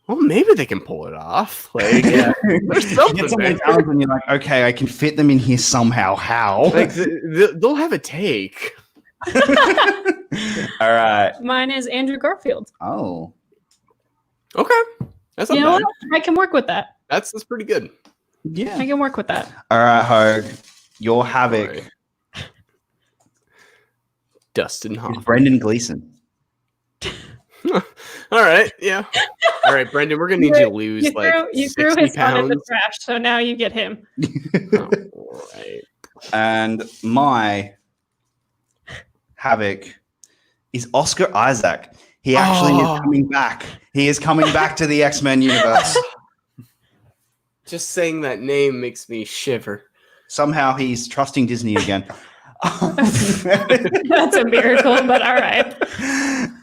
well, maybe they can pull it off. Like, Yeah. there's You something get someone there. talented and you're like, okay, I can fit them in here somehow. How? Like they'll have a take. All right. Mine is Andrew Garfield. Oh. Okay, that's not You know bad. what? I can work with that. That's pretty good. Yeah. I can work with that. All right, Hogue. Your Havoc Alright. Dustin is Hoffman. Brendan Gleeson. All right, yeah. All right, Brendan, we're gonna need you to lose You like threw 60 his son in the pounds. trash, so now you get him. All right. And my Havoc is Oscar Isaac. He actually is coming back. He is coming back to the X-Men universe. Just saying that name makes me shiver. Somehow he's trusting Disney again. That's a miracle, but all right.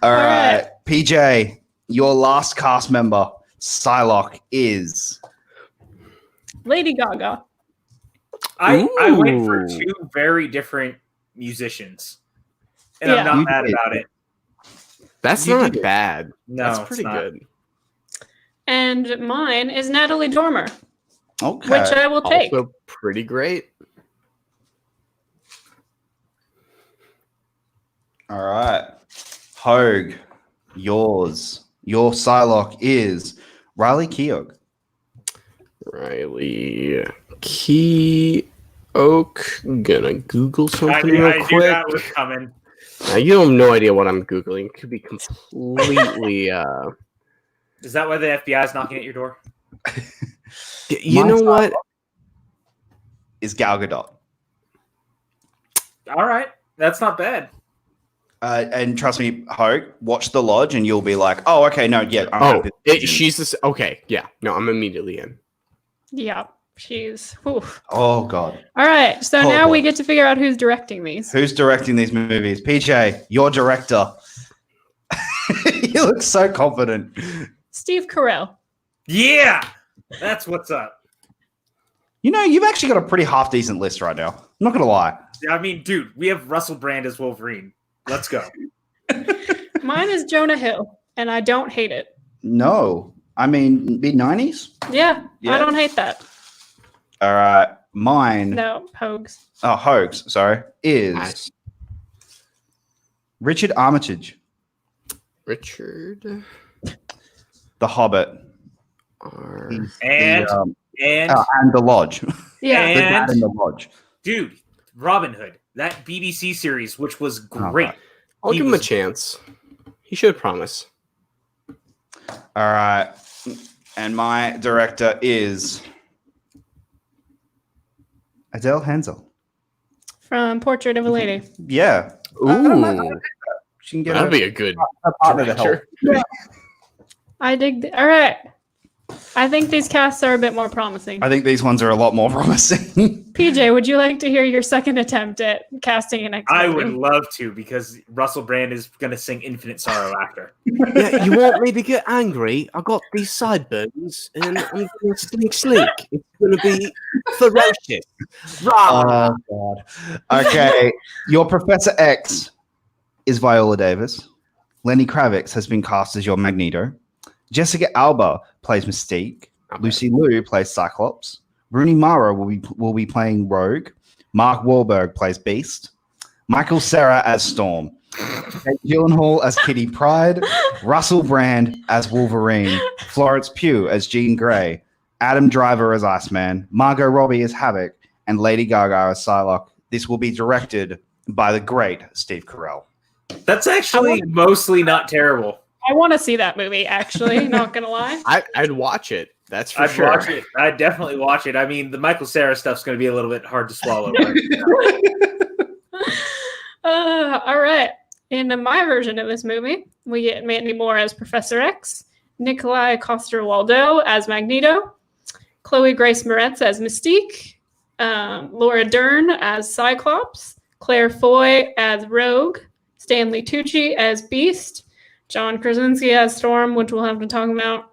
All right. PJ, your last cast member, Psylocke, is Lady Gaga. I went for Ooh. two very different musicians, and Yeah. I'm not You mad did. about it. That's not bad. No, that's it's pretty not. good. And mine is Natalie Dormer, Okay. which I will take. Also pretty great. All right. Hogue, yours. Your Psylocke is Riley Keough. Riley Keough. Gonna Google something real I quick. knew that was coming. Now, you have no idea what I'm Googling. It could be completely... Is that why the FBI is knocking at your door? You know what? Is Gal Gadot. All right. That's not bad. And trust me, Hogue, watch The Lodge and you'll be like, oh, okay, no, yeah. She's this. Okay, yeah. No, I'm immediately in. Yeah, she's. Whew. Oh, God. All right, so Oh, now boy. we get to figure out who's directing these. Who's directing these movies? PJ, your director. You look so confident. Steve Carell. Yeah. That's what's up. You know, you've actually got a pretty half-decent list right now. I'm not going to lie. I mean, dude, we have Russell Brand as Wolverine. Let's go. Mine is Jonah Hill, and I don't hate it. No. I mean, mid-90s? Yeah, Yeah. I don't hate that. All right. Mine. No, Hogues. Oh, Hogues, sorry. Is Nice. Richard Armitage, Richard. The Hobbit. And And The Lodge. Yeah. And- The Dad in The Lodge. dude, Robin Hood, that BBC series, which was great. I'll give him a chance. He should promise. All right. And my director is Adele Hansel. From Portrait of a Lady. Yeah. Ooh, She can get that'd be a good her partner to help. director. I dig. All right. I think these casts are a bit more promising. I think these ones are a lot more promising. PJ, would you like to hear your second attempt at casting an X-Men? I would love to, because Russell Brand is going to sing Infinite Sorrow after. Yeah, you want me to get angry? I got these sideburns, and I'm going to slink. It's going to be ferocious. Rah! Oh, God. Okay. Your Professor X is Viola Davis. Lenny Kravitz has been cast as your Magneto. Jessica Alba plays Mystique. Lucy Liu plays Cyclops. Rooney Mara will be playing Rogue. Mark Wahlberg plays Beast. Michael Cera as Storm. Jake Gyllenhaal as Kitty Pryde. Russell Brand as Wolverine. Florence Pugh as Jean Grey. Adam Driver as Iceman. Margot Robbie as Havoc. And Lady Gaga as Psylocke. This will be directed by the great Steve Carell. That's actually mostly not terrible. I want to see that movie, actually. Not going to lie. I'd watch it. That's for I'd sure. watch it. I'd definitely watch it. I mean, the Michael Cera stuff's going to be a little bit hard to swallow. All right. In my version of this movie, we get Mandy Moore as Professor X, Nikolai Coster-Waldau as Magneto, Chloe Grace Moretz as Mystique, Laura Dern as Cyclops, Claire Foy as Rogue, Stanley Tucci as Beast, John Krasinski as Storm, which we'll have to talk about,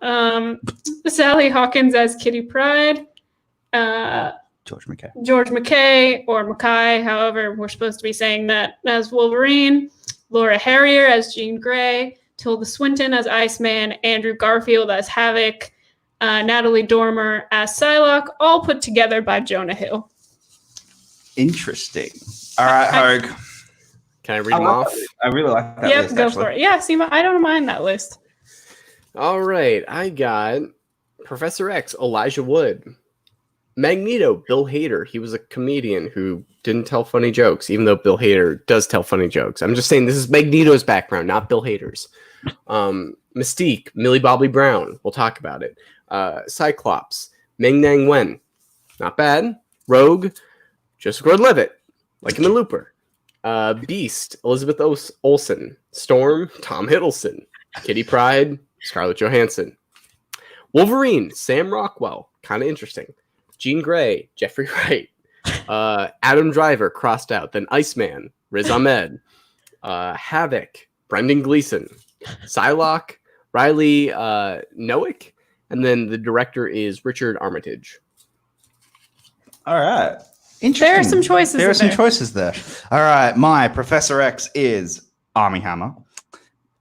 Sally Hawkins as Kitty Pryde, George McKay, or Mackay, however we're supposed to be saying that, as Wolverine, Laura Harrier as Jean Grey, Tilda Swinton as Iceman, Andrew Garfield as Havoc, Natalie Dormer as Psylocke, all put together by Jonah Hill. Interesting. All right, Hogue. Can I read them off? I really like that Yep, list, go actually. for it. Yeah, see, I don't mind that list. All right, I got Professor X, Elijah Wood. Magneto, Bill Hader. He was a comedian who didn't tell funny jokes, even though Bill Hader does tell funny jokes. I'm just saying this is Magneto's background, not Bill Hader's. Mystique, Millie Bobby Brown. We'll talk about it. Cyclops, Ming-Na Wen. Not bad. Rogue, Joseph Gordon-Levitt, like him in Looper. Beast, Elizabeth Olsen. Storm, Tom Hiddleston. Kitty Pryde, Scarlett Johansson. Wolverine, Sam Rockwell. Kind of interesting. Jean Grey, Jeffrey Wright. Adam Driver, crossed out. Then Iceman, Riz Ahmed. Havoc, Brendan Gleeson. Psylocke, Riley Noack. And then the director is Richard Armitage. All right. Interesting. There are some choices. There are some there. choices there. All right. My Professor X is Armie Hammer.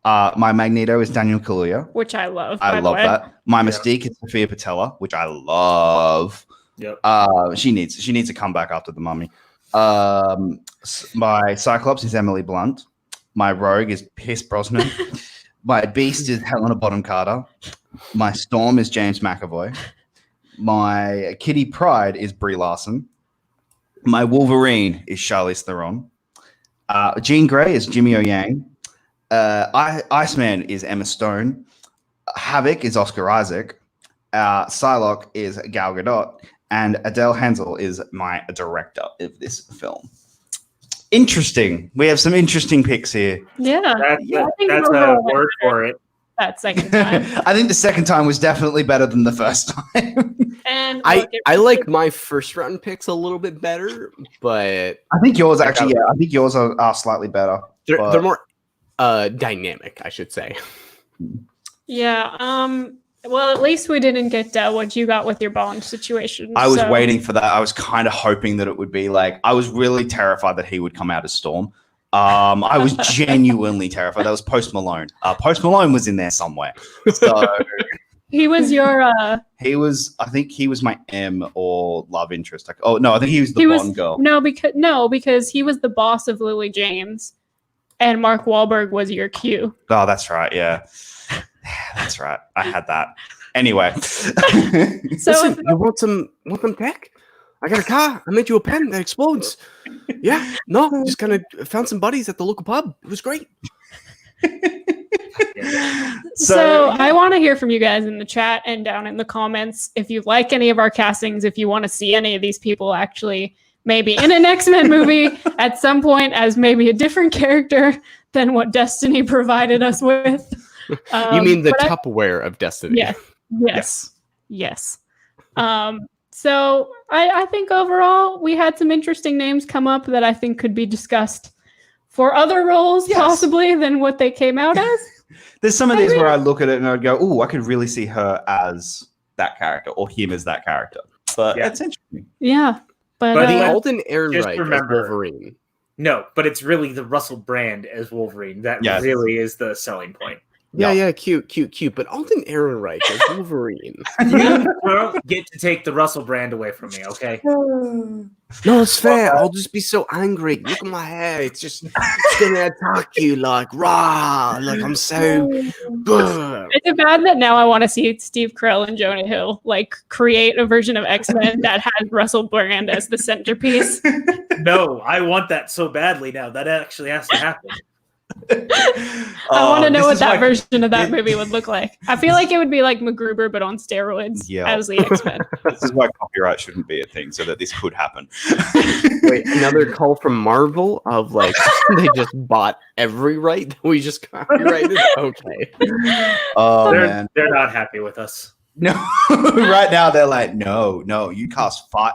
My Magneto is Daniel Kaluuya. Which I love. I love that. My Mystique is Sophia Patella, which I love. Yep. She needs to come back after the Mummy. My Cyclops is Emily Blunt. My Rogue is Pierce Brosnan. My Beast is Helena Bonham Carter. My Storm is James McAvoy. My Kitty Pryde is Brie Larson. My Wolverine is Charlize Theron. Jean Grey is Jimmy O Yang. Iceman is Emma Stone. Havoc is Oscar Isaac. Psylocke is Gal Gadot. And Adele Hansel is my director of this film. Interesting. We have some interesting picks here. Yeah. That's a word for it. That second time. I think the second time was definitely better than the first time. And I like my first round picks a little bit better, but I think yours actually, I think yours are slightly better. They're more dynamic, I should say. Yeah. Well, at least we didn't get what you got with your Bond situation. I was waiting for that. I was kind of hoping that it would be like, I was really terrified that he would come out as Storm. I was genuinely terrified. That was Post Malone. Post Malone was in there somewhere. So he was your. I think he was my M or love interest. Oh no, I think he was the Bond girl. No, because he was the boss of Lily James, and Mark Wahlberg was your Q. Oh, that's right. Yeah. That's right. I had that. Anyway. Listen, you want some tech? I got a car. I made you a pen that explodes. Yeah. No, just kind of found some buddies at the local pub. It was great. So I want to hear from you guys in the chat and down in the comments. If you like any of our castings, if you want to see any of these people actually maybe in an X-Men movie at some point as maybe a different character than what Destiny provided us with. You mean the Tupperware of Destiny? Yes. So I think overall we had some interesting names come up that I think could be discussed for other roles possibly than what they came out as. There's some of these where I look at it and I go, "Oh, I could really see her as that character or him as that character." But that's interesting. Yeah, but the Alden Ehrenreich as Wolverine. No, but it's really the Russell Brand as Wolverine that really is the selling point. Yeah, cute. But Alden Ehrenreich as Wolverine. You don't get to take the Russell Brand away from me, okay? No, it's fair. I'll just be so angry. Look at my hair. It's gonna attack you like rah. Like I'm so good. Is it bad that now I want to see Steve Carell and Jonah Hill like create a version of X-Men that has Russell Brand as the centerpiece? No, I want that so badly now. That actually has to happen. I want to know what that version of that movie would look like. I feel like it would be like MacGruber, but on steroids as the X-Men. This is why copyright shouldn't be a thing, so that this could happen. Wait, another call from Marvel of like they just bought every right that we just copyrighted. Okay. Oh man, they're not happy with us. No, right now they're like, no, you cast five.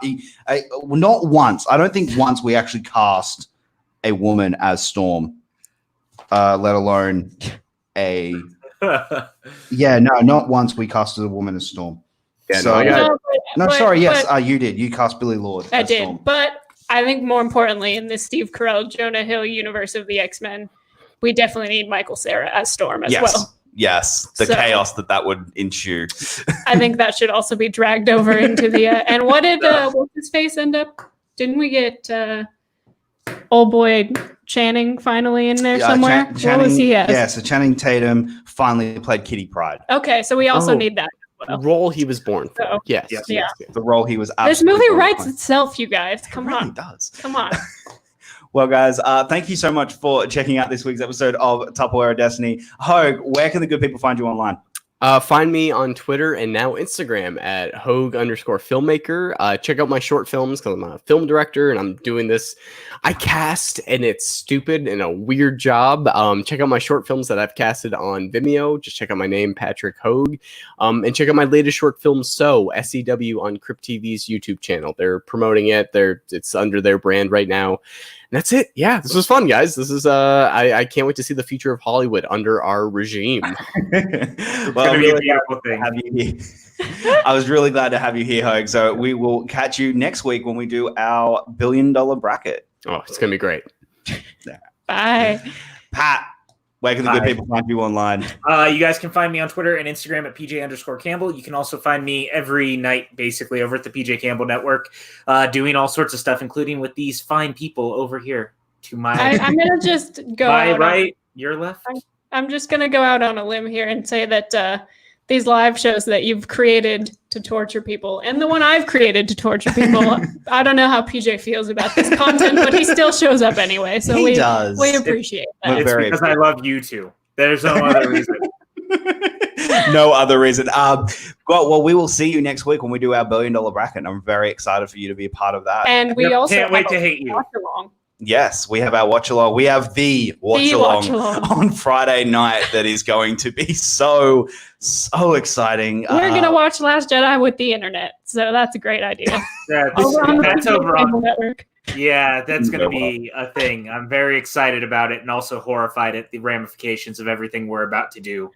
Not once. I don't think once we actually cast a woman as Storm. Let alone not once we casted a woman as Storm. Yeah, you did. You cast Billy Lord. I did, Storm. but I think more importantly, in the Steve Carell, Jonah Hill universe of the X-Men, we definitely need Michael Cera as Storm as well. Yes, the chaos that would ensue. I think that should also be dragged over into the. And what did what's his face end up? Didn't we get old boy Channing finally in there somewhere? What was he as? Yeah, so Channing Tatum finally played Kitty Pryde. Okay, so we also need that role he was born for. So, yes. The role he was. This movie writes itself, you guys. Come on, it really does. Come on. Well, guys, thank you so much for checking out this week's episode of Tupperware of Destiny. Hogue, where can the good people find you online? Find me on Twitter and now Instagram at Hogue_filmmaker. Check out my short films because I'm a film director and I'm doing this. I cast and it's stupid and a weird job. Check out my short films that I've casted on Vimeo. Just check out my name, Patrick Hogue. And check out my latest short film, SEW, on Crypt TV's YouTube channel. They're promoting it. It's under their brand right now. And that's it. Yeah, this was fun, guys. This is I can't wait to see the future of Hollywood under our regime. Well, I'm really glad to have you here. I was really glad to have you here, Hogue. So we will catch you next week when we do our $1 billion bracket. Oh, it's gonna be great. Bye. Pat, Where can the good people find you online? You guys can find me on Twitter and Instagram at PJ_Campbell. You can also find me every night, basically, over at the PJ Campbell Network, doing all sorts of stuff, including with these fine people over here. To my, I'm gonna just go my out right, your left. I'm just gonna go out on a limb here and say that these live shows that you've created to torture people, and the one I've created to torture people, I don't know how PJ feels about this content, but he still shows up anyway. So we appreciate that. It's because I love you two. There's no other reason. No other reason. Well, we will see you next week when we do our $1 billion bracket. And I'm very excited for you to be a part of that. And we also can't wait to hate you. Watch along. Yes, we have our watch along. We have the watch along on Friday night that is going to be so exciting. We're gonna watch Last Jedi with the internet, so that's a great idea. That's over on network. Yeah, that's going to be a thing. I'm very excited about it and also horrified at the ramifications of everything we're about to do.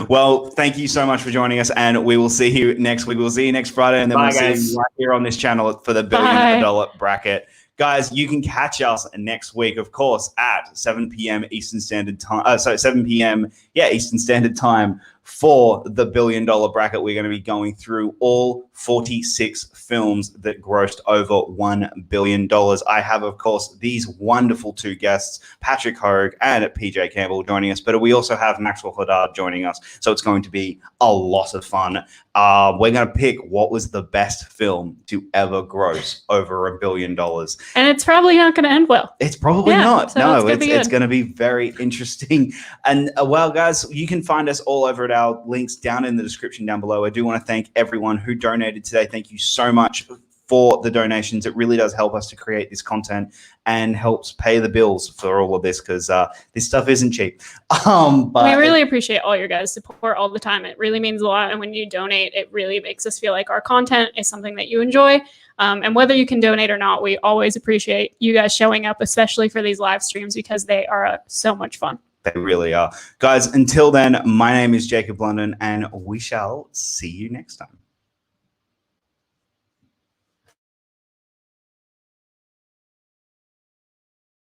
Well, thank you so much for joining us, and we will see you next week. We'll see you next Friday, and then we'll see you right here on this channel for the $1 billion bracket. Guys, you can catch us next week, of course, at 7 p.m. Eastern Standard Time. 7 p.m. Eastern Standard Time for the $1 billion bracket. We're going to be going through all 46 films that grossed over $1 billion. I have, of course, these wonderful two guests, Patrick Hogue and PJ Campbell, joining us, but we also have Maxwell Haddad joining us, so it's going to be a lot of fun. We're going to pick what was the best film to ever gross over $1 billion. And it's probably not going to end well. It's probably not. So no, it's going to be very interesting. And well, guys, you can find us all over at our links down in the description down below. I do want to thank everyone who donated today. Thank you so much for the donations. It really does help us to create this content and helps pay the bills for all of this, because this stuff isn't cheap. But we really appreciate all your guys' support all the time. It really means a lot. And when you donate, it really makes us feel like our content is something that you enjoy. And whether you can donate or not, we always appreciate you guys showing up, especially for these live streams, because they are so much fun. They really are. Guys, until then, my name is Jacob London, and we shall see you next time.